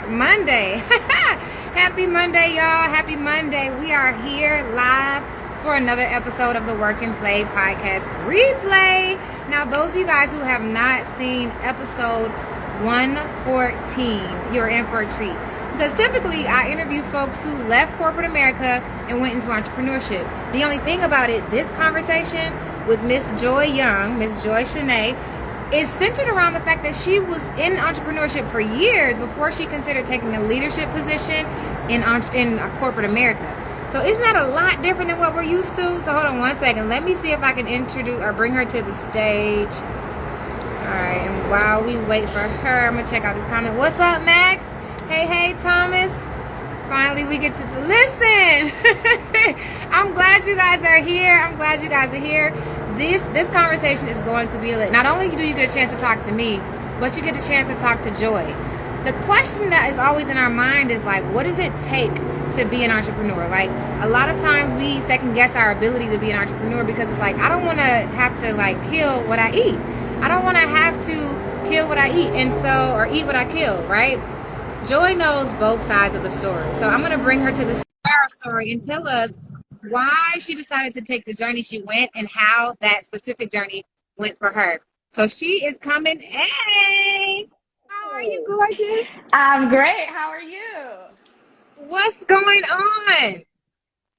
Monday. Happy Monday, y'all. Happy Monday. We are here live for another episode of the Work and Play podcast replay. Now, those of you guys who have not seen episode 114, you're in for a treat. Because typically I interview folks who left corporate America and went into entrepreneurship. The only thing about it, this conversation with Miss Joy Shaney, is centered around the fact that she was in entrepreneurship for years before she considered taking a leadership position in corporate America. So isn't that a lot different than what we're used to? So hold on one second. Let me see if I can introduce or bring her to the stage. All right, and while we wait for her, I'm going to check out this comment. What's up, Max? Hey, Thomas. Finally, we get to listen. I'm glad you guys are here. This conversation is going to be lit. Not only do you get a chance to talk to me, but you get a chance to talk to Joy. The question that is always in our mind is like, what does it take to be an entrepreneur? Like, a lot of times we second guess our ability to be an entrepreneur because it's like, I don't want to have to like kill what I eat. I don't want to have to kill what I eat or eat what I kill, right? Joy knows both sides of the story. So I'm going to bring her to the story and tell us why she decided to take the journey she went and how that specific journey went for her. So she is coming. Hey, how are you, gorgeous? I'm great. How are you? What's going on?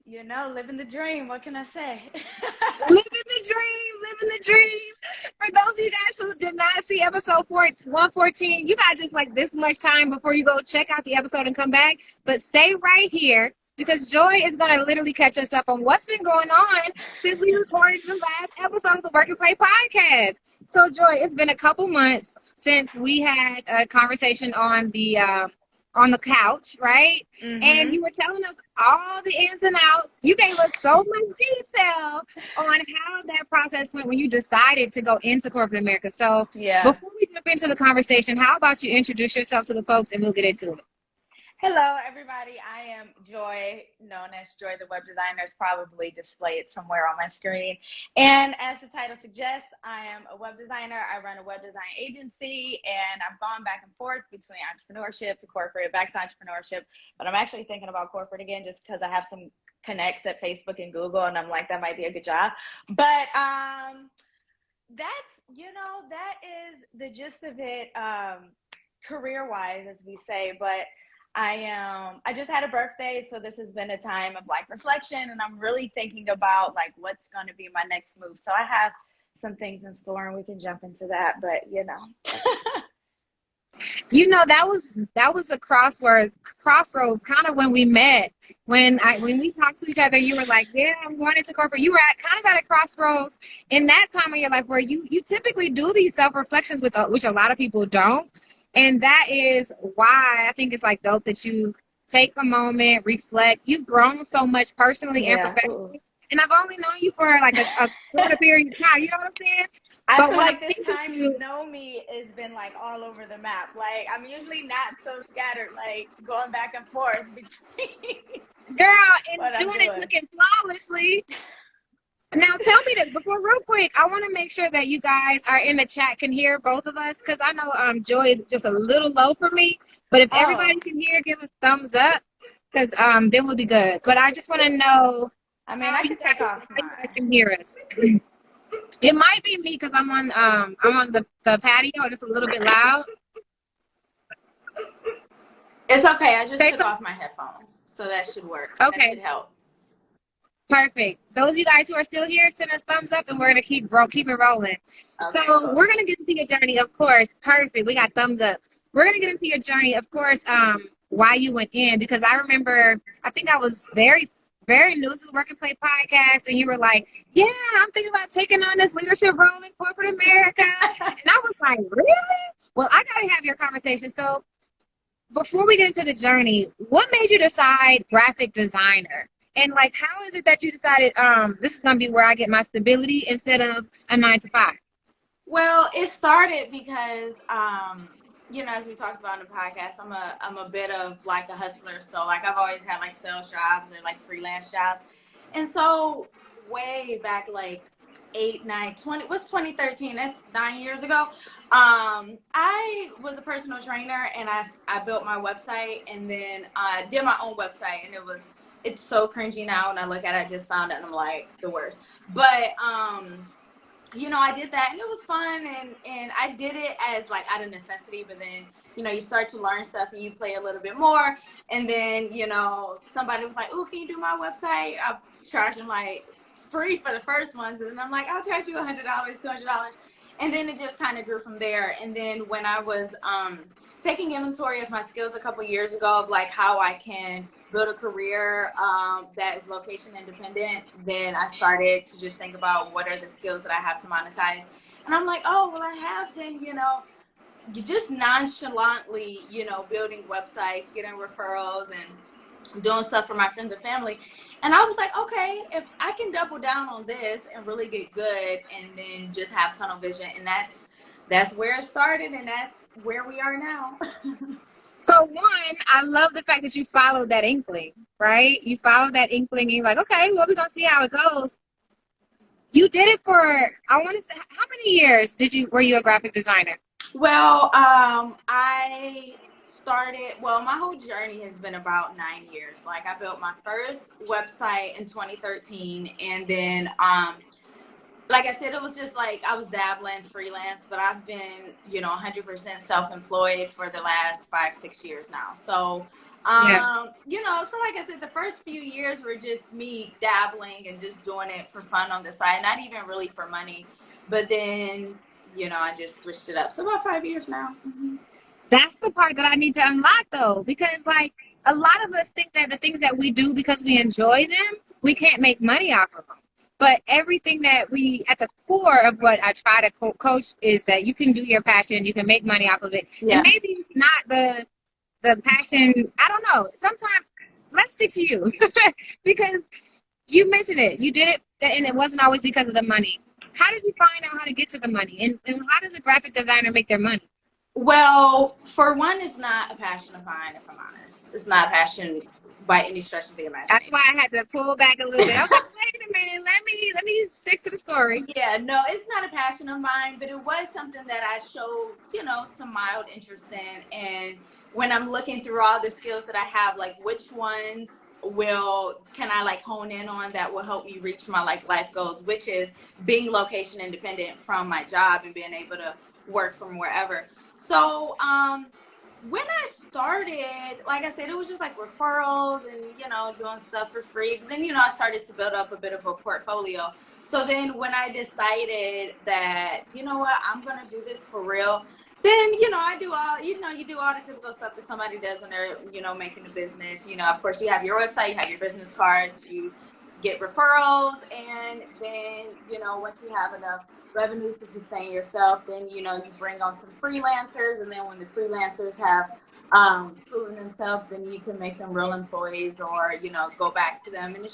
You know, living the dream. What can I say? Living the dream. For those of you guys who did not see episode 114, you got just like this much time before you go check out the episode and come back. But stay right here because Joy is going to literally catch us up on what's been going on since we recorded the last episode of the Work and Play podcast. So, Joy, it's been a couple months since we had a conversation on the couch, right? Mm-hmm. And you were telling us all the ins and outs. You gave us so much detail on how that process went when you decided to go into corporate America. So before we jump into the conversation, how about you introduce yourself to the folks and we'll get into it. Hello, everybody. I am Joy, known as Joy the Web Designer. It's probably displayed somewhere on my screen. And as the title suggests, I am a web designer. I run a web design agency, and I've gone back and forth between entrepreneurship to corporate, back to entrepreneurship. But I'm actually thinking about corporate again just because I have some connects at Facebook and Google, and I'm like, that might be a good job. But that is the gist of it, career-wise, as we say. But I just had a birthday, so this has been a time of like reflection, and I'm really thinking about like what's going to be my next move. So I have some things in store, and we can jump into that. But that was a crossroads kind of when we met. When we talked to each other, you were like, "Yeah, I'm going into corporate." You were at a crossroads in that time of your life where you typically do these self-reflections which a lot of people don't. And that is why I think it's like dope that you take a moment, reflect. You've grown so much personally and professionally. And I've only known you for like a short period of time. You know what I'm saying? I feel like this time you know me has been like all over the map. Like I'm usually not so scattered, like going back and forth between. Girl, and doing it looking flawlessly. Now, tell me this before, real quick. I want to make sure that you guys are in the chat can hear both of us because I know Joy is just a little low for me. But if everybody can hear, give us thumbs up because then we'll be good. But I just want to know. I mean, I can take off. You guys can hear us. It might be me because I'm on the patio and it's a little bit loud. It's okay. I just took off my headphones, so that should work. Okay, that should help. Perfect. Those of you guys who are still here, send us thumbs up, and we're gonna keep it rolling. Okay, so we're gonna get into your journey, of course. Perfect. We got thumbs up. We're gonna get into your journey, of course. Why you went in? Because I remember, I think I was very, very new to the Work and Play podcast, and you were like, "Yeah, I'm thinking about taking on this leadership role in corporate America," and I was like, "Really?" Well, I gotta have your conversation. So before we get into the journey, what made you decide graphic designer? And like, how is it that you decided this is gonna be where I get my stability instead of a 9-to-5? Well, it started because as we talked about in the podcast, I'm a bit of like a hustler. So like I've always had like sales jobs or like freelance jobs, and so way back like 8, 9, 20, what's 2013? That's 9 years ago. I was a personal trainer, and I built my website, and then I did my own website, and it's so cringy now when I look at it. I just found it and I'm like the worst. But I did that and it was fun, and I did it as like out of necessity, but then you start to learn stuff and you play a little bit more, and then somebody was like, oh, can you do my website? I charged them like free for the first ones, and then I'm like, I'll charge you $100, $200, and then it just kind of grew from there. And then when I was taking inventory of my skills a couple years ago of like how I can build a career that is location independent, then I started to just think about what are the skills that I have to monetize. And I'm like, oh, well, I have been, just nonchalantly, building websites, getting referrals, and doing stuff for my friends and family. And I was like, okay, if I can double down on this and really get good, and then just have tunnel vision, and that's where it started, and that's where we are now. So one, I love the fact that you followed that inkling, right? You followed that inkling and you're like, okay, well, we're going to see how it goes. You did it for, I want to say, how many years were you a graphic designer? Well, my whole journey has been about 9 years. Like, I built my first website in 2013, and then like I said, it was just like I was dabbling freelance, but I've been, 100% self-employed for the last 5-6 years now. So, so like I said, the first few years were just me dabbling and just doing it for fun on the side, not even really for money. But then, I just switched it up. So about 5 years now. Mm-hmm. That's the part that I need to unlock, though, because like a lot of us think that the things that we do because we enjoy them, we can't make money off of them. But everything that at the core of what I try to coach is that you can do your passion, you can make money off of it. Yeah. And maybe it's not the passion. I don't know. Sometimes let's stick to you because you mentioned it. You did it, and it wasn't always because of the money. How did you find out how to get to the money? And how does a graphic designer make their money? Well, for one, it's not a passion of mine, if I'm honest. It's not a passion by any stretch of the imagination. That's why I had to pull back a little bit. I was like, wait a minute, let me stick to the story. Yeah, no, it's not a passion of mine, but it was something that I showed, some mild interest in. And when I'm looking through all the skills that I have, like which ones can I like hone in on that will help me reach my like life goals, which is being location independent from my job and being able to work from wherever. So, when I started, like I said, it was just like referrals and, doing stuff for free. But then, I started to build up a bit of a portfolio. So then when I decided that, what, I'm going to do this for real, then, I do all, you do all the typical stuff that somebody does when they're, making a business. Of course, you have your website, you have your business cards, you get referrals, and then, once you have enough revenue to sustain yourself, then you bring on some freelancers, and then when the freelancers have proven themselves, then you can make them real employees, or go back to them. And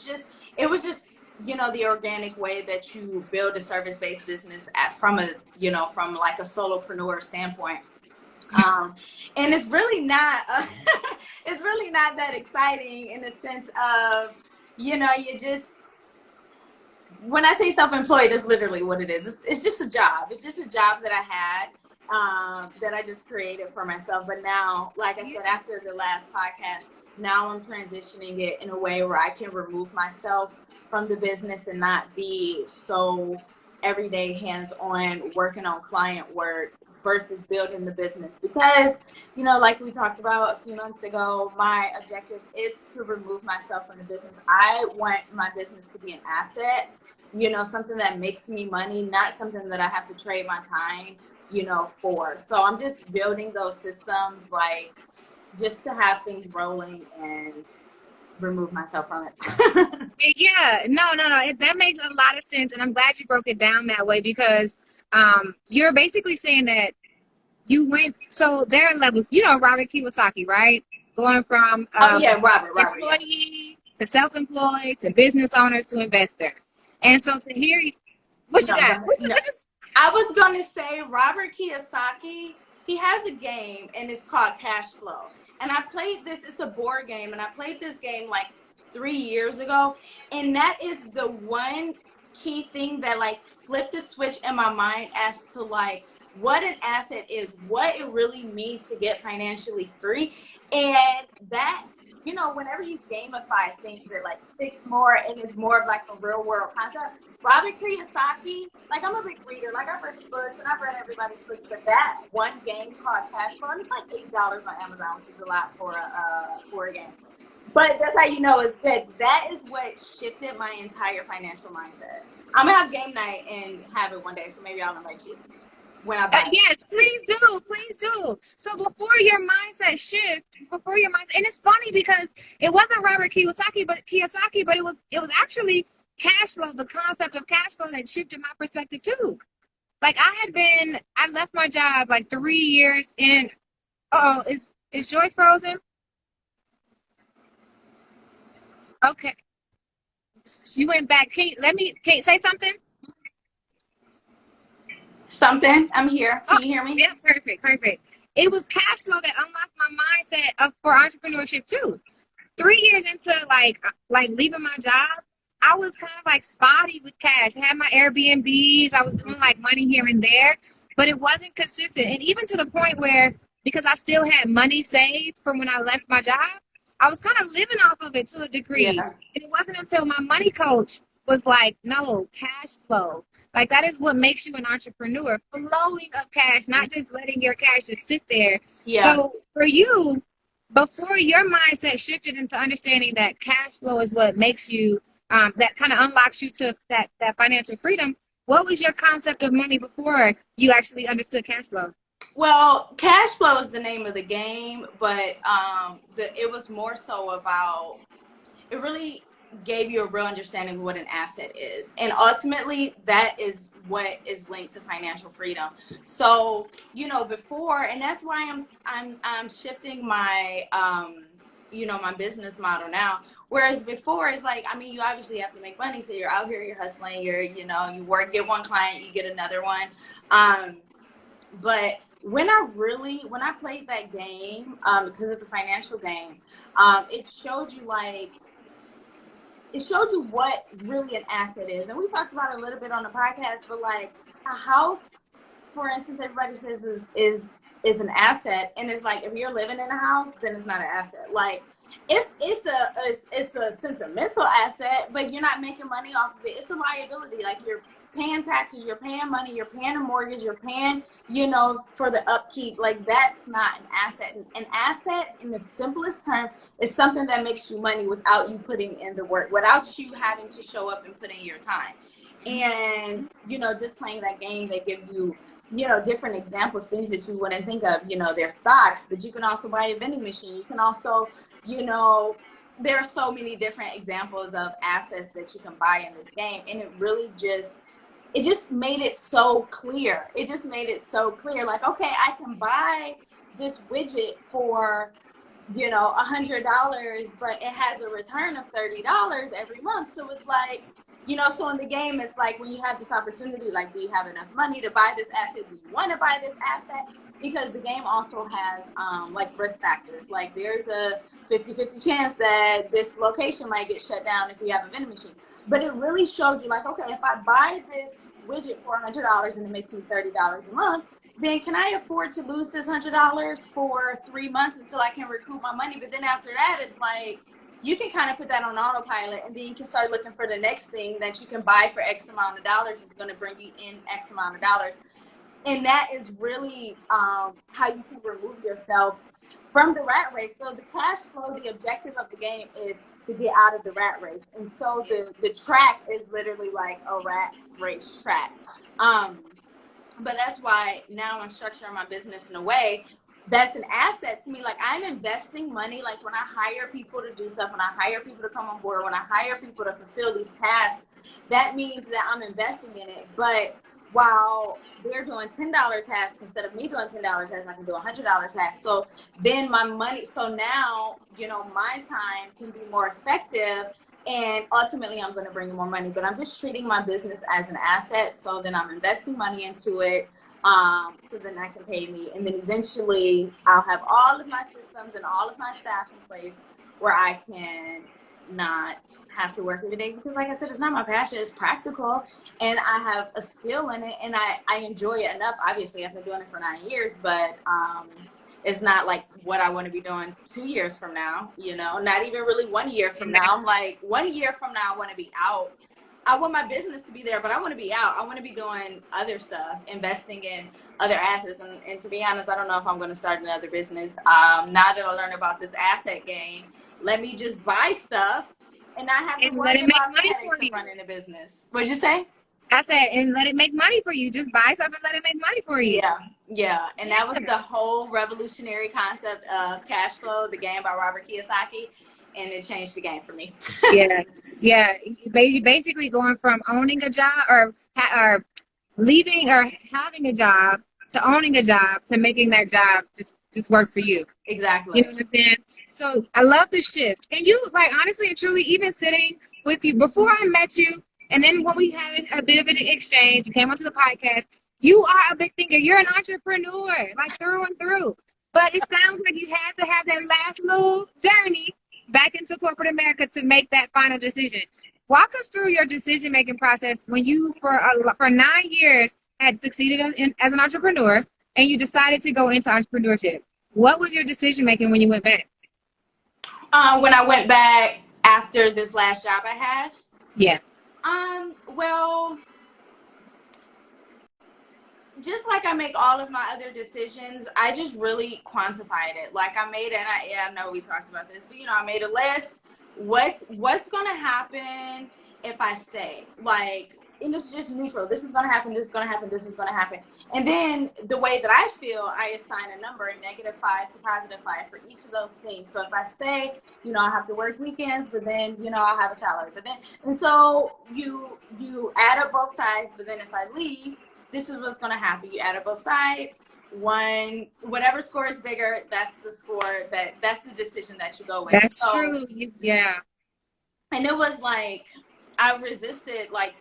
it was just the organic way that you build a service-based business from like a solopreneur standpoint. And it's really not it's really not that exciting in the sense of you just, when I say self-employed, that's literally what it is. It's just a job. It's just a job that I had that I just created for myself. But now, like I said, after the last podcast, now I'm transitioning it in a way where I can remove myself from the business and not be so everyday hands-on working on client work versus building the business. Because, like we talked about a few months ago, my objective is to remove myself from the business. I want my business to be an asset, something that makes me money, not something that I have to trade my time, for. So I'm just building those systems, like, just to have things rolling and remove myself from it. Yeah, no. That makes a lot of sense, and I'm glad you broke it down that way, because you're basically saying that you went. So there are levels. Robert Kiyosaki, right? Going from Robert employee to self-employed to business owner to investor. And so to hear what you got. I was gonna say Robert Kiyosaki. He has a game, and it's called Cash Flow. And I played this. It's a board game, and I played this game like 3 years ago. And that is the one key thing that like flipped the switch in my mind as to like what an asset is, what it really means to get financially free. And that, you know, whenever you gamify things, it like sticks more and is more of like a real world concept. Robert Kiyosaki, like I'm a big reader, like I've read his books and I've read everybody's books, but that one game called Cash Flow, and it's like $8 on Amazon, which is a lot for a game. But that's how you know it's good. That is what shifted my entire financial mindset. I'm gonna have game night and have it one day, so maybe I'll invite you when I buy it. Yes, please do. So before your mindset shift, and it's funny because it wasn't Robert Kiyosaki, but it was actually cash flow, the concept of cash flow that shifted my perspective too. Like I left my job like 3 years in. Oh, is Joy frozen? Okay, you went back. Can you say something? Something. I'm here. Oh, Can you hear me? yeah, perfect. It was cash flow that unlocked my mindset for entrepreneurship too. 3 years into like leaving my job, I was kind of like spotty with cash. I had my Airbnbs, I was doing like money here and there, but it wasn't consistent. And even to the point where, because I still had money saved from when I left my job, I was kind of living off of it to a degree. Yeah. And it wasn't until my money coach was like, no, cash flow. Like that is what makes you an entrepreneur, flowing of cash, not just letting your cash just sit there. Yeah. So for you, before your mindset shifted into understanding that cash flow is what makes you, that kind of unlocks you to that financial freedom, what was your concept of money before you actually understood cash flow? Well, cash flow is the name of the game, but it was more so about, it really gave you a real understanding of what an asset is, and ultimately that is what is linked to financial freedom. So you know, before, and that's why I'm shifting my you know, my business model now. Whereas before, it's like, I mean, you obviously have to make money, so you're out here, you're hustling, you're, you know, you work, get one client, you get another one. But when I played that game, because it's a financial game, it showed you like, it showed you what really an asset is. And we talked about it a little bit on the podcast, but like a house, for instance, everybody says is an asset. And it's like, if you're living in a house, then it's not an asset. Like it's a sentimental asset, but you're not making money off of it. It's a liability. Like you're paying taxes, you're paying money, you're paying a mortgage, you're paying, you know, for the upkeep. Like that's not an asset. An asset, in the simplest term, is something that makes you money without you putting in the work, without you having to show up and put in your time. And you know, just playing that game, they give you, you know, different examples, things that you wouldn't think of. You know, they're stocks, but you can also buy a vending machine. You can also, you know, there are so many different examples of assets that you can buy in this game. And it just made it so clear. It just made it so clear. Like, okay, I can buy this widget for, you know, $100, but it has a return of $30 every month. So it's like, you know, so in the game, it's like when you have this opportunity, like, do you have enough money to buy this asset? Do you want to buy this asset? Because the game also has like risk factors. Like there's a 50-50 chance that this location might get shut down if you have a vending machine. But it really showed you like, okay, if I buy this widget for $100 and it makes me $30 a month, then can I afford to lose this $100 for 3 months until I can recoup my money? But then after that, it's like, you can kind of put that on autopilot, and then you can start looking for the next thing that you can buy for X amount of dollars. Is going to bring you in X amount of dollars. And that is really how you can remove yourself from the rat race. So the cash flow, the objective of the game is to get out of the rat race. And so the track is literally like a rat race track. But that's why now I'm structuring my business in a way that's an asset to me. Like I'm investing money. Like when I hire people to do stuff, when I hire people to come on board, when I hire people to fulfill these tasks, that means that I'm investing in it. But while they're doing $10 tasks, instead of me doing $10 tasks, I can do $100 tasks. So then my money, so now, you know, my time can be more effective, and ultimately I'm going to bring in more money. But I'm just treating my business as an asset. So then I'm investing money into it. So then that can pay me. And then eventually I'll have all of my systems and all of my staff in place where I can not have to work every day, because like I said, it's not my passion. It's practical, and I have a skill in it, and I enjoy it enough. Obviously, I've been doing it for 9 years, but it's not like what I want to be doing 2 years from now, not even really 1 year from now. I'm like, 1 year from now, I want to be out. I want my business to be there, but I want to be out. I want to be doing other stuff, investing in other assets. And to be honest, I don't know if I'm going to start another business. Now that I learned about this asset game, let me just buy stuff and not have to And let worry it make about the money headaches for of you. running a business. What'd you say? I said, and let it make money for you. Just buy something, let it make money for you. Yeah. And that was the whole revolutionary concept of cash flow, the game by Robert Kiyosaki, and it changed the game for me. Yeah. Basically going from owning a job or leaving or having a job to owning a job to making that job just work for you. Exactly. You know what I'm saying? So I love the shift. And you, like, honestly and truly, even sitting with you before I met you, and then when we had a bit of an exchange, you came onto the podcast, you are a big thinker. You're an entrepreneur, like through and through. But it sounds like you had to have that last little journey back into corporate America to make that final decision. Walk us through your decision-making process when you, for 9 years, had succeeded as an entrepreneur, and you decided to go into entrepreneurship. What was your decision making when you went back? When I went back after this last job I had? Yeah. Well, just like I make all of my other decisions, I just really quantified it. Like I made, and I know we talked about this, but I made a list. What's gonna happen if I stay? Like, and it's just neutral. This is gonna happen. This is gonna happen. This is gonna happen. And then the way that I feel, I assign a number, -5 to +5 for each of those things. So if I stay, I have to work weekends, but then I'll have a salary. But then, and so you add up both sides. But then if I leave, this is what's going to happen. You add up both sides. Whatever score is bigger, that's the score, that's the decision that you go with. That's true. Yeah. And it was like, I resisted like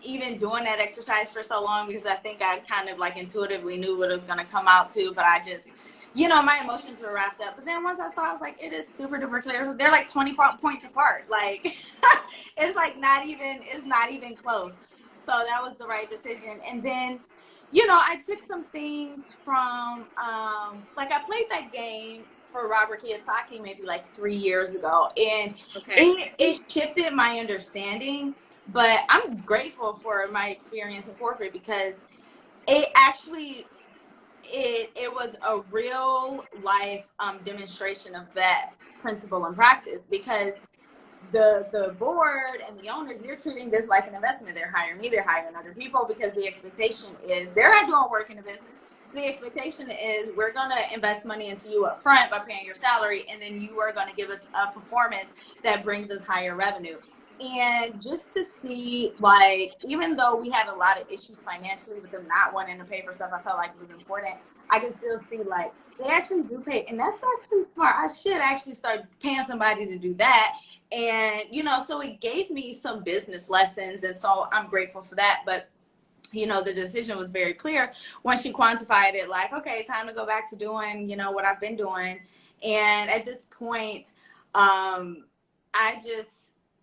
even doing that exercise for so long, because I think I kind of like intuitively knew what it was going to come out to, but I just, my emotions were wrapped up. But then once I saw, I was like, it is super duper clear. They're like 20 points apart. Like, it's like it's not even close. So that was the right decision. And then, I took some things from, like I played that game for Robert Kiyosaki maybe like 3 years ago. And it shifted my understanding. But I'm grateful for my experience in corporate, because it actually, it was a real life demonstration of that principle and practice, because the board and the owners, they're treating this like an investment. They're hiring me, they're hiring other people, because the expectation is they're not doing work in the business. The expectation is we're going to invest money into you up front by paying your salary, and then you are going to give us a performance that brings us higher revenue. And just to see, like, even though we had a lot of issues financially with them not wanting to pay for stuff I felt like it was important, I could still see, like, they actually do pay. And that's actually smart. I should actually start paying somebody to do that. And, so it gave me some business lessons. And so I'm grateful for that. But, the decision was very clear once you quantified it, like, okay, time to go back to doing, what I've been doing. And at this point,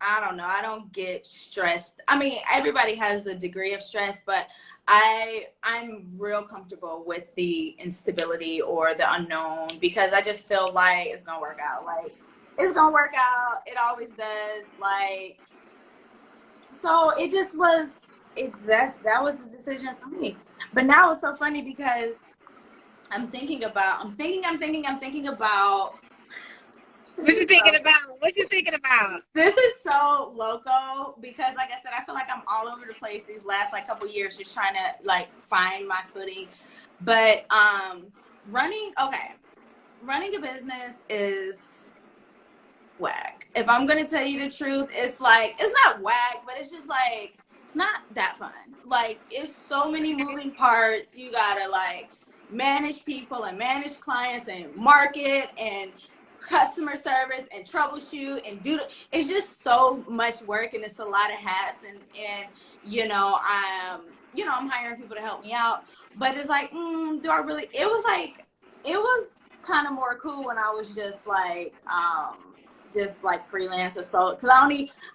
I don't know. I don't get stressed. I mean, everybody has a degree of stress, but I'm real comfortable with the instability or the unknown, because I just feel like it's going to work out. Like, it's going to work out. It always does. Like, so it just was, that was the decision for me. But now it's so funny, because I'm thinking about What you thinking about? This is so loco, because like I said, I feel like I'm all over the place these last like couple years, just trying to like find my footing. But running a business is whack. If I'm gonna tell you the truth, it's like, it's not whack, but it's just like, it's not that fun. Like, it's so many moving parts. You gotta like manage people and manage clients and market and customer service and troubleshoot and it's just so much work, and it's a lot of hats, and I'm hiring people to help me out, but it's like, do I really? It was kind of more cool when I was just like just like freelance or so, because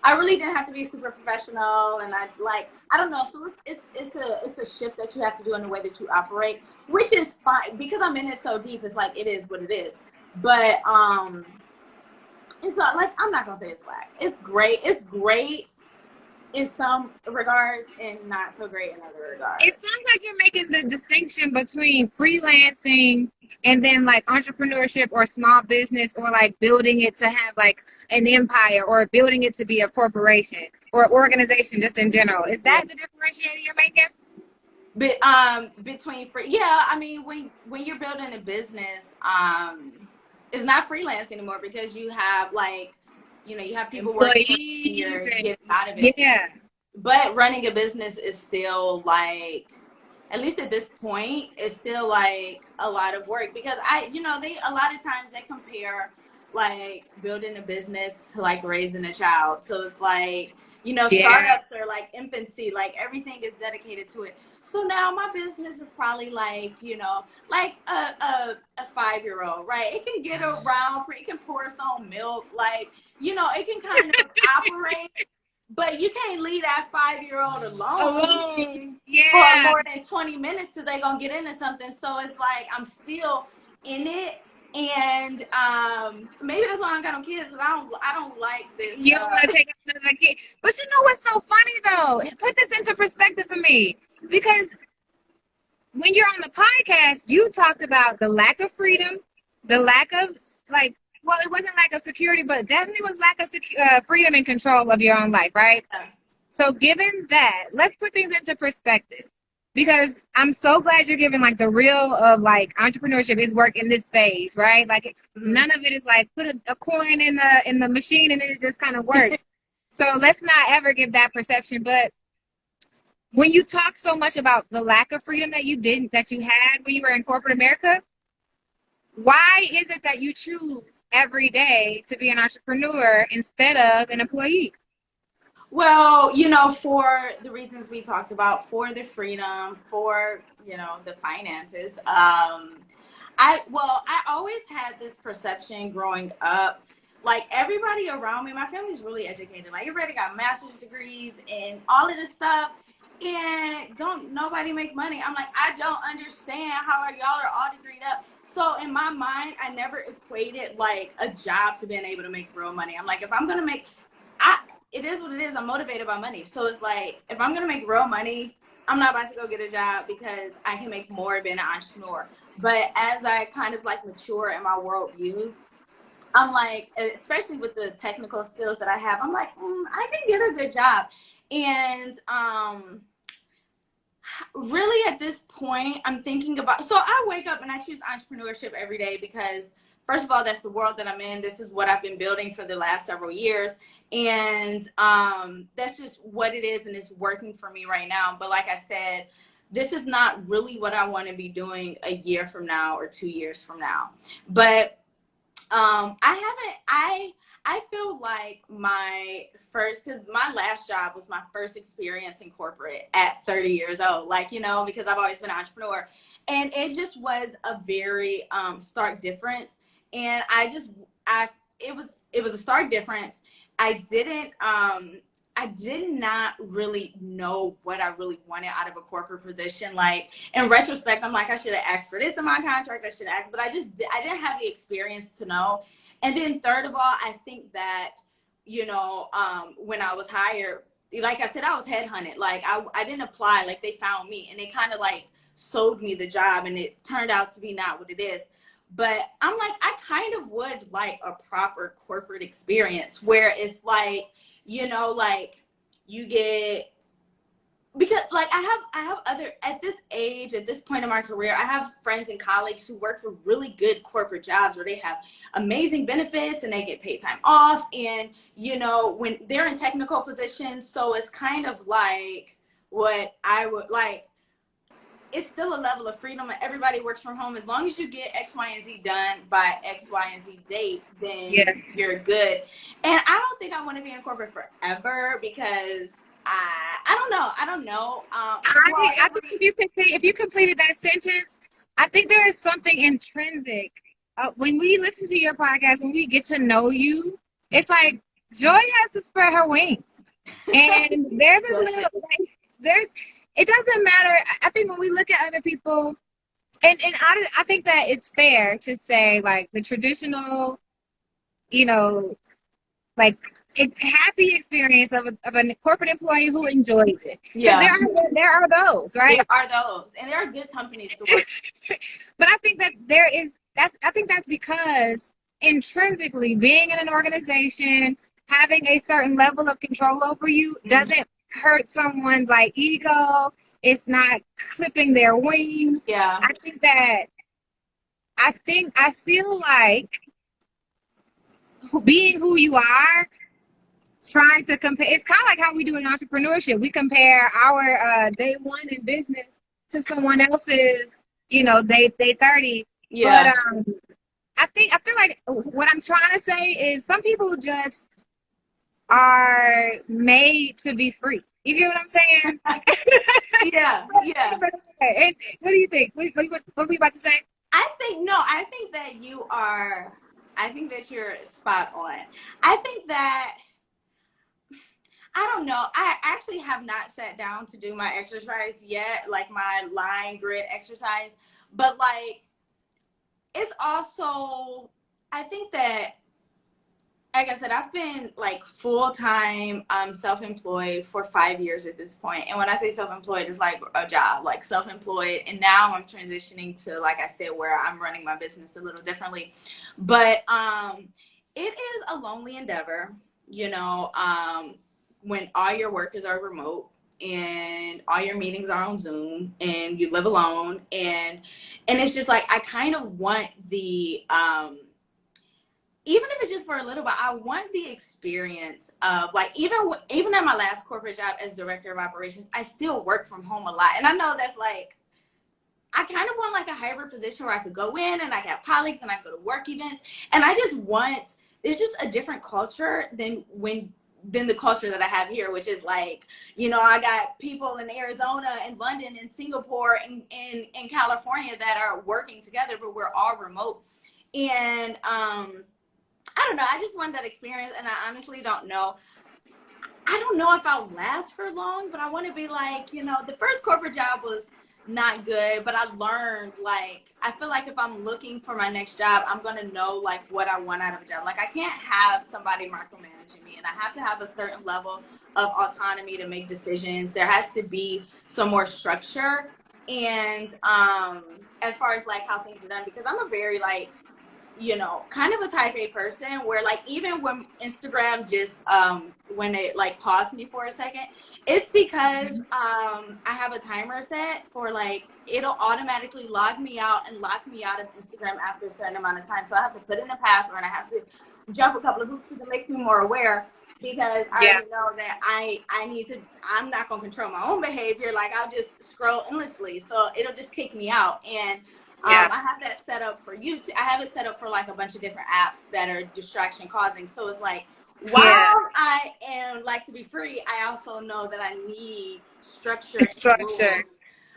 I really didn't have to be super professional, and I don't know, so it's a shift that you have to do in the way that you operate, which is fine because I'm in it so deep. It's like it is what it is, but it's not like, I'm not gonna say it's whack. It's great. It's great in some regards and not so great in other regards. It sounds like you're making the distinction between freelancing and then like entrepreneurship or small business, or like building it to have like an empire, or building it to be a corporation or organization just in general. Is that the differentiator you're making? Between free, yeah, I mean, when you're building a business, it's not freelance anymore, because you have like, you have people working for you, you're getting out of it. Yeah. But running a business is still like, at least at this point, it's still like a lot of work, because they a lot of times they compare like building a business to like raising a child. So it's like, startups are like infancy, like everything is dedicated to it. So now my business is probably like, like a 5-year-old, right? It can get around, it can pour its own milk, like, it can kind of operate. But you can't leave that 5-year-old alone for more than 20 minutes, because they're going to get into something. So it's like, I'm still in it. And maybe that's why I don't got no kids, because I don't like this. You don't want to take another kid. But you know what's so funny, though? Put this into perspective for me. Because when you're on the podcast, you talked about the lack of freedom, the lack of, like, well, it wasn't lack of security, but definitely was lack of freedom and control of your own life, right? Yeah. So given that, let's put things into perspective, because I'm so glad you're giving like the real of like entrepreneurship is work in this phase, right? Like none of it is like put a coin in the machine and it just kind of works. So let's not ever give that perception. But when you talk so much about the lack of freedom that you had when you were in corporate America, why is it that you choose every day to be an entrepreneur instead of an employee? Well, for the reasons we talked about, for the freedom, for, the finances. I always had this perception growing up, like everybody around me, my family's really educated. Like everybody got master's degrees and all of this stuff. And don't nobody make money. I'm like, I don't understand how y'all are all degreed up. So in my mind, I never equated like a job to being able to make real money. I'm like, if I'm gonna make, it is what it is. I'm motivated by money. So it's like, if I'm gonna make real money, I'm not about to go get a job, because I can make more being an entrepreneur. But as I kind of like mature in my world views, I'm like, especially with the technical skills that I have, I'm like, I can get a good job. And really at this point, I'm thinking about, so I wake up and I choose entrepreneurship every day because, first of all, that's the world that I'm in. This is what I've been building for the last several years. And that's just what it is, and it's working for me right now. But like I said, this is not really what I want to be doing a year from now or 2 years from now. But I feel like because my last job was my first experience in corporate at 30 years old, like, because I've always been an entrepreneur, and it just was a very stark difference. And it was a stark difference. I did not really know what I really wanted out of a corporate position. Like in retrospect, I'm like, I should have asked for this in my contract. But I didn't have the experience to know. And then third of all, I think that, when I was hired, like I said, I was headhunted. Like I didn't apply, like they found me and they kind of like sold me the job, and it turned out to be not what it is. But I'm like, I kind of would like a proper corporate experience where it's like, like you get, because like I have other, at this age, at this point in my career, I have friends and colleagues who work for really good corporate jobs where they have amazing benefits and they get paid time off, and when they're in technical positions. So it's kind of like what I would like. It's still a level of freedom, and everybody works from home. As long as you get X, Y, and Z done by X, Y, and Z date, then you're good. And I don't think I want to be in corporate forever, because I don't know. I think if you completed that sentence, I think there is something intrinsic. When we listen to your podcast, when we get to know you, It's like Joy has to spread her wings. And there's a little, like, there's, it doesn't matter. I think when we look at other people, and I think that it's fair to say, like, the traditional, you know, like, happy experience of a corporate employee who enjoys it. Because Yeah, there are those, right? there are those, and there are good companies to work. But I think that I think that's because intrinsically being in an organization, having a certain level of control over you doesn't hurt someone's like ego. It's not clipping their wings. Yeah. I think that I feel like being who you are, trying to compare. It's kind of like how we do in entrepreneurship. We compare our day one in business to someone else's, day 30. Yeah. But I feel like what I'm trying to say is some people just are made to be free. You get what I'm saying? Yeah. Yeah. And what do you think? What were you about to say? I think that I think that you're spot on. I think that, I don't know. I actually have not sat down to do my exercise yet, like my line grid exercise. But like, it's also, I think that, like I said, I've been like full-time self-employed for 5 years at this point. And when I say self-employed, it's like a job, like self-employed. And now I'm transitioning to, like I said, where I'm running my business a little differently. But it is a lonely endeavor, you know, when all your workers are remote and all your meetings are on Zoom and you live alone. And it's just like, I kind of want the even if it's just for a little while, I want the experience of, like, even at my last corporate job as director of operations, I still work from home a lot. And I know that's like, I kind of want like a hybrid position where I could go in and I could have colleagues and I go to work events. And I just want, there's just a different culture than the culture that I have here, which is like, I got people in Arizona and London and Singapore and in California that are working together, but we're all remote. And I don't know. I just want that experience, and I honestly don't know. I don't know if I'll last for long, but I want to be like, the first corporate job was not good, but I learned, like, I feel like if I'm looking for my next job, I'm going to know, like, what I want out of a job. Like, I can't have somebody micromanaging me, and I have to have a certain level of autonomy to make decisions. There has to be some more structure. And as far as, like, how things are done, because I'm a very, like, kind of a type A person where, like, even when Instagram just when it like paused me for a second, it's because I have a timer set for, like, it'll automatically log me out and lock me out of Instagram after a certain amount of time. So I have to put in a password and I have to jump a couple of hoops because it makes me more aware, because I already know that I'm not going to control my own behavior. Like, I'll just scroll endlessly. So it'll just kick me out. And I have that set up for YouTube. I have it set up for, like, a bunch of different apps that are distraction causing. So it's like, while I like to be free, I also know that I need structure and rules.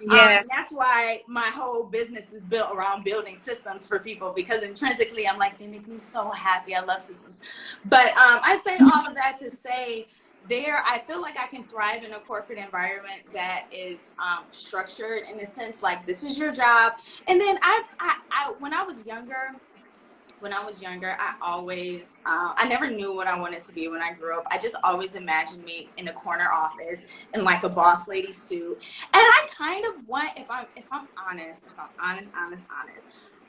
And that's why my whole business is built around building systems for people, because intrinsically I'm like, they make me so happy. I love systems. But I say all of that to say, I feel like I can thrive in a corporate environment that is structured, in a sense, like, this is your job. And then I when I was younger, I always, I never knew what I wanted to be when I grew up. I just always imagined me in a corner office in, like, a boss lady suit. And I kind of want, if I'm honest,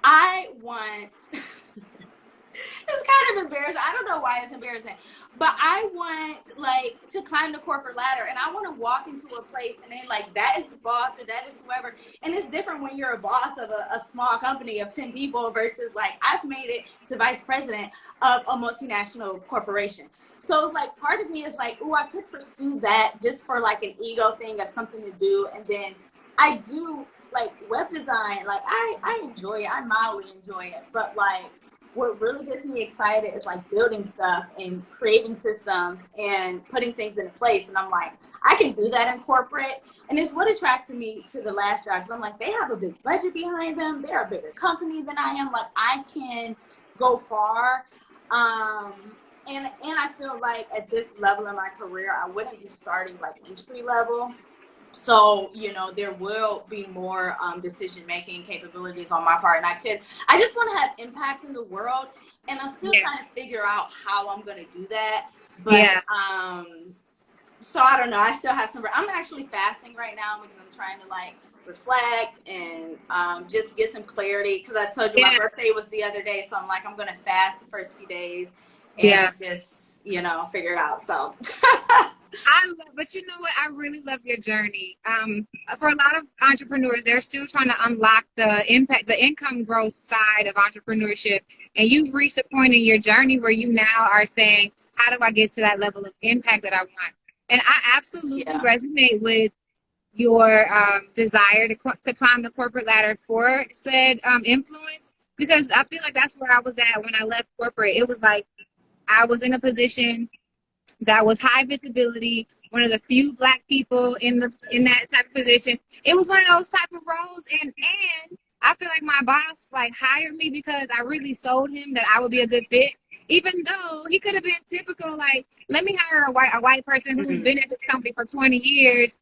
I want, it's kind of embarrassing. I don't know why it's embarrassing, but I want, like, to climb the corporate ladder, and I want to walk into a place and then, like, that is the boss or that is whoever. And it's different when you're a boss of a small company of 10 people versus, like, I've made it to vice president of a multinational corporation. So it's like, part of me is like, oh, I could pursue that just for, like, an ego thing, as something to do. And then I do, like, web design. Like, I enjoy it. I mildly enjoy it. But, like, what really gets me excited is, like, building stuff and creating systems and putting things into place. And I'm like, I can do that in corporate. And it's what attracted me to the last job, because I'm like, they have a big budget behind them. They're a bigger company than I am. Like, I can go far. I feel like at this level in my career, I wouldn't be starting like entry level. So, you know, there will be more decision making capabilities on my part. And I just want to have impact in the world. And I'm still Yeah. trying to figure out how I'm going to do that. But, Yeah. so I don't know. I still have I'm actually fasting right now because I'm trying to like reflect and just get some clarity. Because I told you my Yeah. birthday was the other day. So I'm like, I'm going to fast the first few days and Yeah. just, you know, figure it out. So. But you know what? I really love your journey. For a lot of entrepreneurs, they're still trying to unlock the impact, the income growth side of entrepreneurship. And you've reached a point in your journey where you now are saying, how do I get to that level of impact that I want? And I absolutely Yeah. resonate with your desire to climb the corporate ladder for said influence, because I feel like that's where I was at when I left corporate. It was like I was in a position that was high visibility, one of the few black people in that type of position. It was one of those type of roles, and I feel like my boss like hired me because I really sold him that I would be a good fit. Even though he could have been typical, like, let me hire a white person who's been at this company for 20 years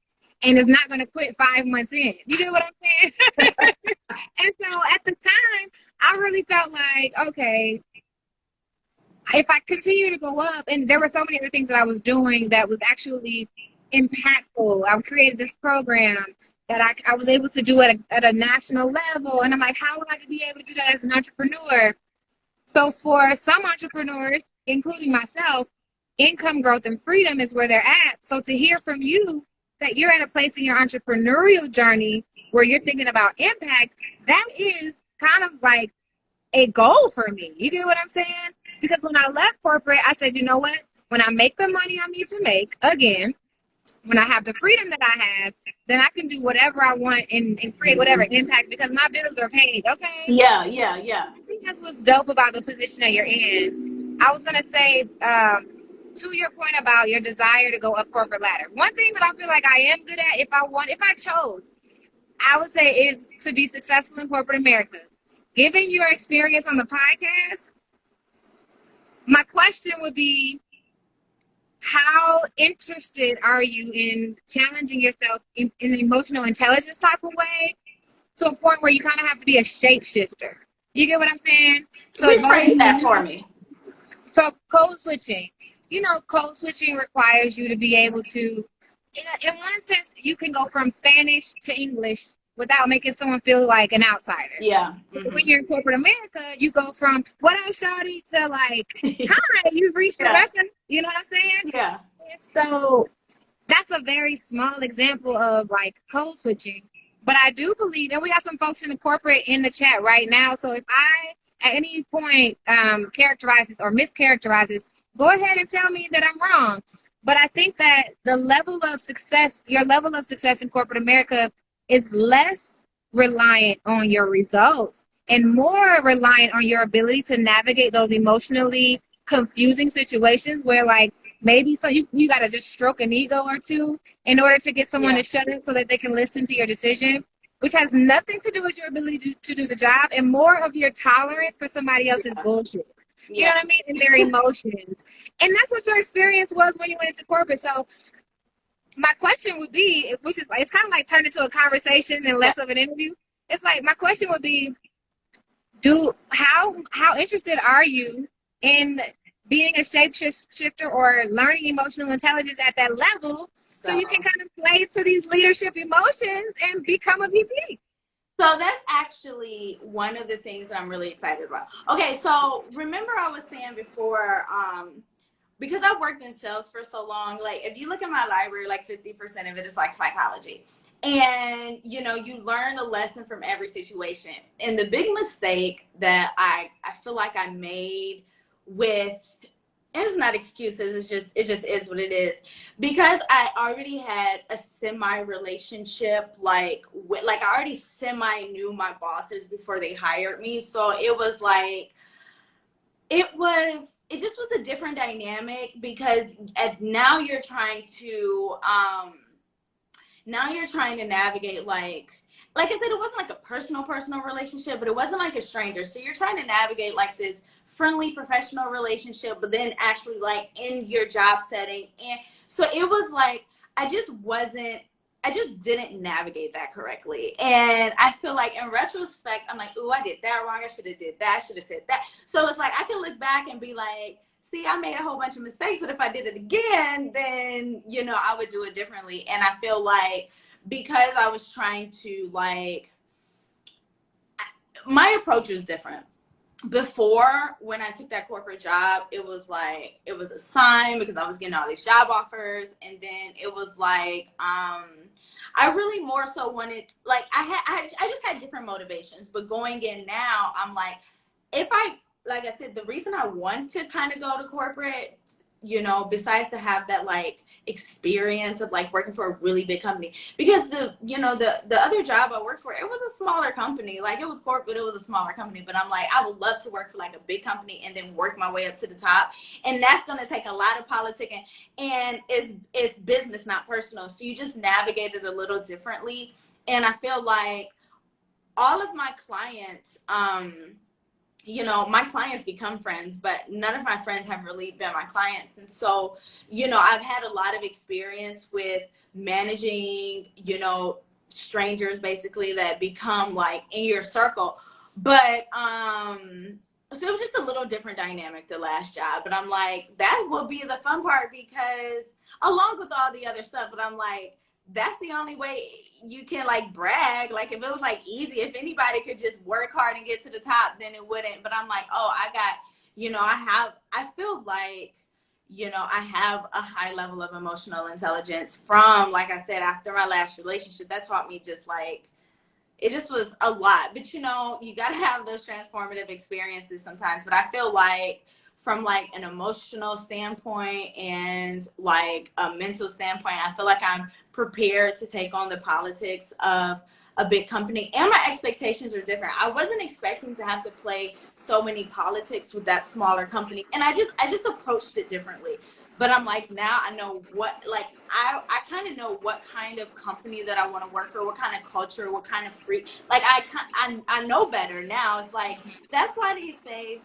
and is not going to quit 5 months in. You get what I'm saying? And so at the time, I really felt like, okay, if I continue to go up, and there were so many other things that I was doing that was actually impactful. I created this program that I was able to do at a national level. And I'm like, how would I be able to do that as an entrepreneur? So for some entrepreneurs, including myself, income growth and freedom is where they're at. So to hear from you that you're at a place in your entrepreneurial journey where you're thinking about impact, that is kind of like a goal for me. You get what I'm saying? Because when I left corporate, I said, you know what? When I make the money I need to make, again, when I have the freedom that I have, then I can do whatever I want and create whatever impact because my bills are paid. Okay. Yeah, yeah, yeah. I think that's what's dope about the position that you're in. I was gonna say, to your point about your desire to go up corporate ladder. One thing that I feel like I am good at, if I chose, I would say is to be successful in corporate America. Given your experience on the podcast, my question would be, how interested are you in challenging yourself in an emotional intelligence type of way to a point where you kind of have to be a shapeshifter? You get what I'm saying? So it goes Rephrase that for me. So code switching, code switching requires you to be able to, in one sense, you can go from Spanish to English without making someone feel like an outsider. Yeah. Mm-hmm. When you're in corporate America, you go from what up, shawty, to like, hi, you've reached Rebecca. You know what I'm saying? Yeah. And so that's a very small example of like code switching. But I do believe, and we got some folks in the corporate in the chat right now. So if I at any point characterizes or mischaracterizes, go ahead and tell me that I'm wrong. But I think that the level of success, your level of success in corporate America is less reliant on your results and more reliant on your ability to navigate those emotionally confusing situations where like maybe so you got to just stroke an ego or two in order to get someone to shut up so that they can listen to your decision, which has nothing to do with your ability to do the job and more of your tolerance for somebody else's bullshit. You know what I mean? And their emotions. And that's what your experience was when you went into corporate. So my question would be, which is like, it's kind of like turned into a conversation and less of an interview. It's like, my question would be, how interested are you in being a shapeshifter or learning emotional intelligence at that level so you can kind of play to these leadership emotions and become a VP? So that's actually one of the things that I'm really excited about. Okay, so remember I was saying before, because I've worked in sales for so long, like if you look at my library, like 50% of it is like psychology. And, you learn a lesson from every situation. And the big mistake that I feel like I made with, and it's not excuses, it just is what it is. Because I already had a semi-relationship, like I already semi-knew my bosses before they hired me. So it was like, it just was a different dynamic because now you're trying to navigate like like I said, it wasn't like a personal relationship, but it wasn't like a stranger. So you're trying to navigate like this friendly professional relationship, but then actually like in your job setting. And so it was like, I just didn't navigate that correctly. And I feel like in retrospect, I'm like, ooh, I did that wrong. I should have did that. I should have said that. So it's like, I can look back and be like, see, I made a whole bunch of mistakes, but if I did it again, then, you know, I would do it differently. And I feel like because I was trying to like, my approach was different. Before, when I took that corporate job, it was like, it was a sign because I was getting all these job offers. And then it was like, I really more so wanted, like, I just had different motivations. But going in now, I'm like, like I said, the reason I want to kind of go to corporate, you know, besides to have that like experience of like working for a really big company, because the other job I worked for, it was a smaller company. Like it was corporate, it was a smaller company, but I'm like, I would love to work for like a big company and then work my way up to the top. And that's going to take a lot of politicking, and it's business, not personal. So you just navigate it a little differently. And I feel like all of my clients, you know, my clients become friends, but none of my friends have really been my clients. And so, you know, I've had a lot of experience with managing, you know, strangers basically that become like in your circle. But so it was just a little different dynamic the last job. But I'm like, that will be the fun part, because along with all the other stuff, but I'm like, that's the only way you can like brag. Like if it was like easy, if anybody could just work hard and get to the top, then it wouldn't. But I'm like, oh, I got, you know, I feel like, you know, I have a high level of emotional intelligence from, like I said, after my last relationship. That taught me just like, it just was a lot. But you know, you got to have those transformative experiences sometimes. But I feel like from like an emotional standpoint and like a mental standpoint, I feel like I'm prepared to take on the politics of a big company. And my expectations are different. I wasn't expecting to have to play so many politics with that smaller company. And I just approached it differently. But I'm like, now I know what, like, I kind of know what kind of company that I want to work for, what kind of culture, what kind of like, I know better now. It's like, that's why they say,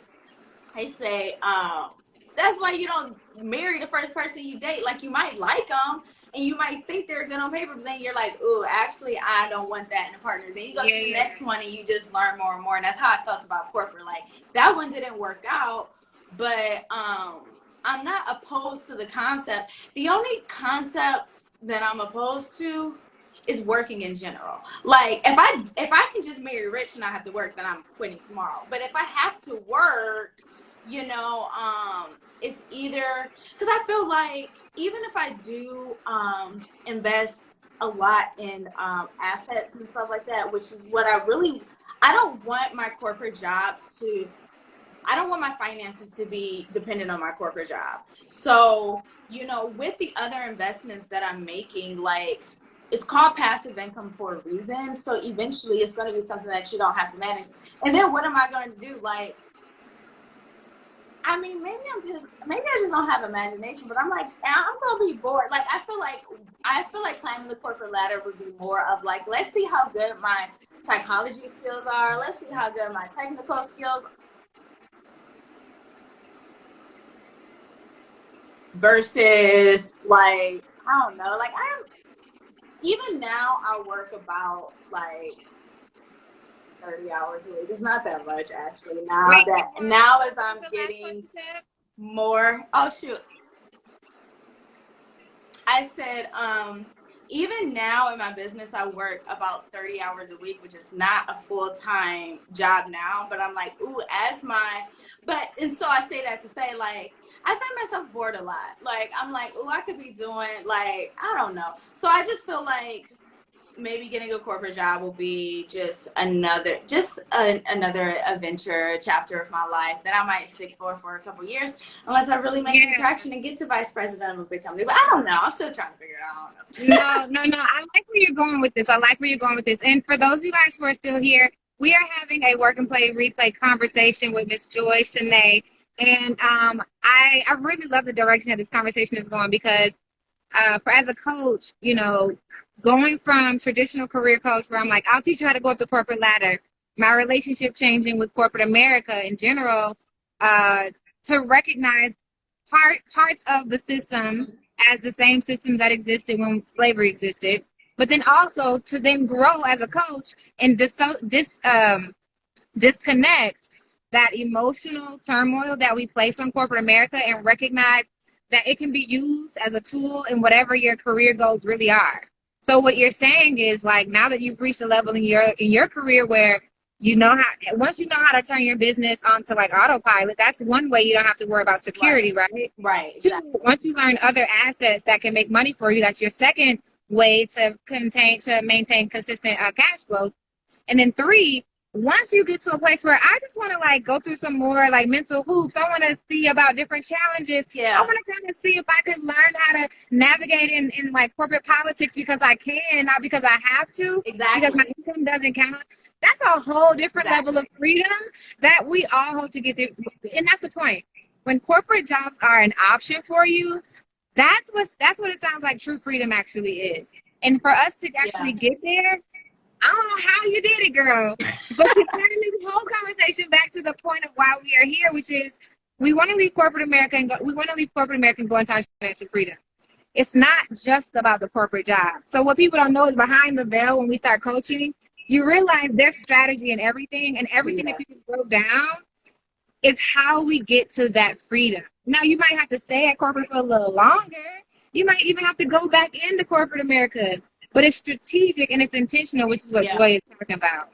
that's why you don't marry the first person you date. Like, you might like them and you might think they're good on paper, but then you're like, ooh, actually, I don't want that in a partner. Then you go to the next one and you just learn more and more. And that's how I felt about corporate. Like, that one didn't work out, but I'm not opposed to the concept. The only concept that I'm opposed to is working in general. Like, if I can just marry rich and not have to work, then I'm quitting tomorrow. But if I have to work, you know, it's either, because I feel like even if I do invest a lot in assets and stuff like that, which is what I don't want my corporate job to, I don't want my finances to be dependent on my corporate job. So, you know, with the other investments that I'm making, like, it's called passive income for a reason. So eventually it's going to be something that you don't have to manage. And then what am I going to do? Like, I mean, maybe I just don't have imagination, but I'm like, I'm gonna be bored. Like, I feel like climbing the corporate ladder would be more of like, let's see how good my psychology skills are. Let's see how good my technical skills versus like, I don't know. Like, even now I work about like 30 hours a week. It's not that much actually. Now as I'm getting more, oh shoot. I said, even now in my business, I work about 30 hours a week, which is not a full-time job now, but I'm like, ooh, and so I say that to say, like, I find myself bored a lot. Like, I'm like, ooh, I could be doing, like, I don't know. So I just feel like maybe getting a corporate job will be just another adventure chapter of my life that I might stick for a couple years, unless I really make some traction and get to vice president of a big company. But I don't know. I'm still trying to figure it out. No. I like where you're going with this. And for those of you guys who are still here, we are having a work and play replay conversation with Miss Joy Shaney. And I really love the direction that this conversation is going, because for as a coach, you know, going from traditional career coach where I'm like, I'll teach you how to go up the corporate ladder, my relationship changing with corporate America in general, uh, to recognize parts of the system as the same systems that existed when slavery existed, but then also to then grow as a coach and disconnect that emotional turmoil that we place on corporate America and recognize that it can be used as a tool in whatever your career goals really are. So what you're saying is like now that you've reached a level in your career where you know how once you know how to turn your business onto like autopilot, that's one way you don't have to worry about security, right? Right, Two, exactly. once you learn other assets that can make money for you, that's your second way to maintain consistent cash flow. And then three, once you get to a place where I just want to like go through some more like mental hoops, I want to see about different challenges. I Yeah, want to kind of see if I could learn how to navigate in like corporate politics because I can, not because I have to, because my exactly. income doesn't count. That's a whole different level of Exactly. freedom that we all hope to get there. And that's the point. When corporate jobs are an option for you, that's what it sounds like true freedom actually is. And for us to Yeah. actually get there, I don't know how you did it, girl. But to turn this whole conversation back to the point of why we are here, which is we want to leave corporate America and go, we want to leave corporate America and go into financial freedom. It's not just about the corporate job. So what people don't know is behind the veil when we start coaching, you realize there's strategy in everything, and everything that Yes. you just broke down is how we get to that freedom. Now you might have to stay at corporate for a little longer. You might even have to go back into corporate America. But it's strategic and it's intentional, which is what Yeah, Joy is talking about.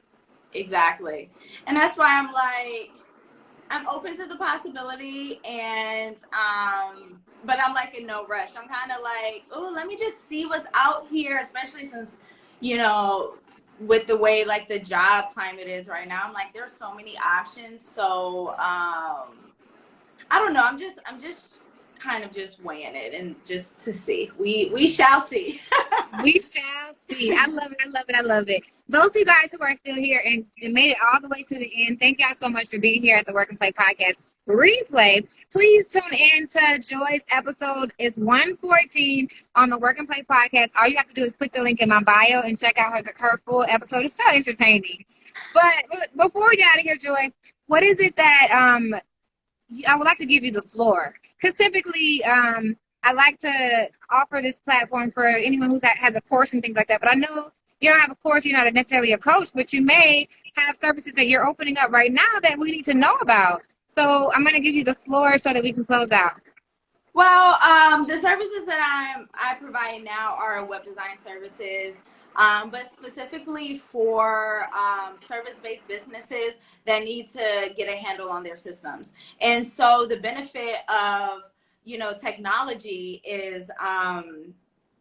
exactly. And that's why I'm like, I'm open to the possibility, and but I'm like in no rush. I'm kind of like, oh, let me just see what's out here, especially since, you know, with the way like the job climate is right now. I'm like, there's so many options. So I don't know. I'm just kind of just weighing it and just to see. We shall see. We shall see. I love it. I love it. I love it. Those of you guys who are still here and made it all the way to the end, thank y'all so much for being here at the Work and Play Podcast replay. Please tune in to Joy's episode. It's 114 on the Work and Play Podcast. All you have to do is click the link in my bio and check out her full episode. It's so entertaining. But before we get out of here, Joy, what is it that I would like to give you the floor? Because typically, I like to offer this platform for anyone who has a course and things like that. But I know you don't have a course, you're not necessarily a coach, but you may have services that you're opening up right now that we need to know about. So I'm going to give you the floor so that we can close out. Well, the services that I provide now are web design services, but specifically for service-based businesses that need to get a handle on their systems. And so the benefit of, you know, technology is,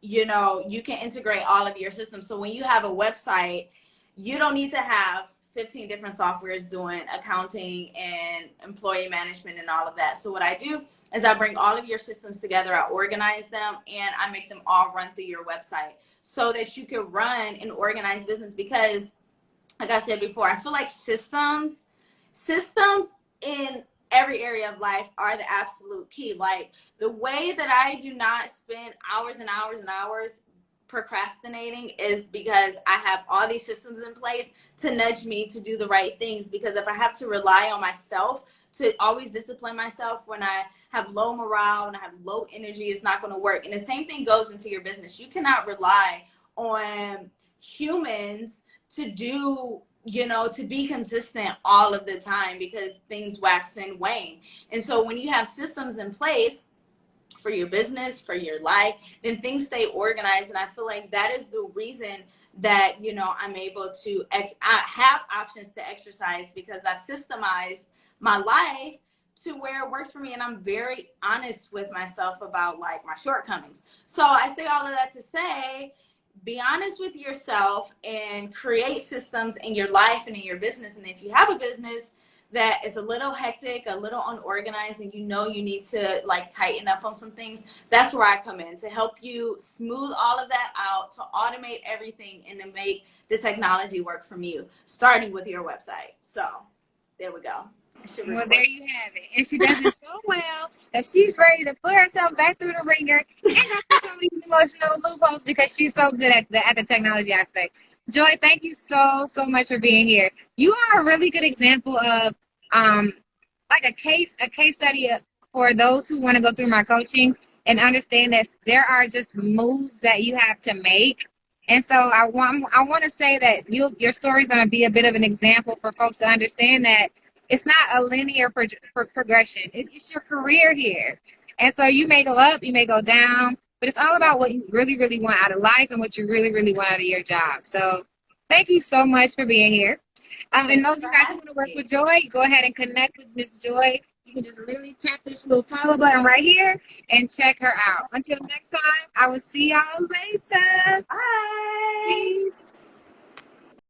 you know, you can integrate all of your systems. So when you have a website, you don't need to have 15 different softwares doing accounting and employee management and all of that. So what I do is I bring all of your systems together, I organize them, and I make them all run through your website so that you can run an organized business. Because like I said before, I feel like systems in every area of life are the absolute key. Like the way that I do not spend hours and hours and hours procrastinating is because I have all these systems in place to nudge me to do the right things. Because if I have to rely on myself to always discipline myself when I have low morale and I have low energy, it's not going to work. And the same thing goes into your business. You cannot rely on humans to do, you know, to be consistent all of the time, because things wax and wane. And so when you have systems in place for your business, for your life, then things stay organized. And I feel like that is the reason that, you know, I'm able to I have options to exercise, because I've systemized my life to where it works for me. And I'm very honest with myself about like my shortcomings. So I say all of that to say, be honest with yourself and create systems in your life and in your business. And if you have a business that is a little hectic, a little unorganized, and you know you need to like tighten up on some things, that's where I come in to help you smooth all of that out, to automate everything, and to make the technology work from you, starting with your website. So there we go. Well, there you have it. And she does it so well that she's ready to put herself back through the ringer and go through some of these emotional loopholes because she's so good at the technology aspect. Joy, thank you so much for being here. You are a really good example of like a case study for those who want to go through my coaching and understand that there are just moves that you have to make. And so I want to say that your story is going to be a bit of an example for folks to understand that it's not a linear progression. It's your career here. And so you may go up, you may go down, but it's all about what you really, really want out of life and what you really, really want out of your job. So thank you so much for being here. And those of you guys who want to work with Joy, go ahead and connect with Miss Joy. You can just literally tap this little follow button right here and check her out. Until next time, I will see y'all later. Bye. Peace.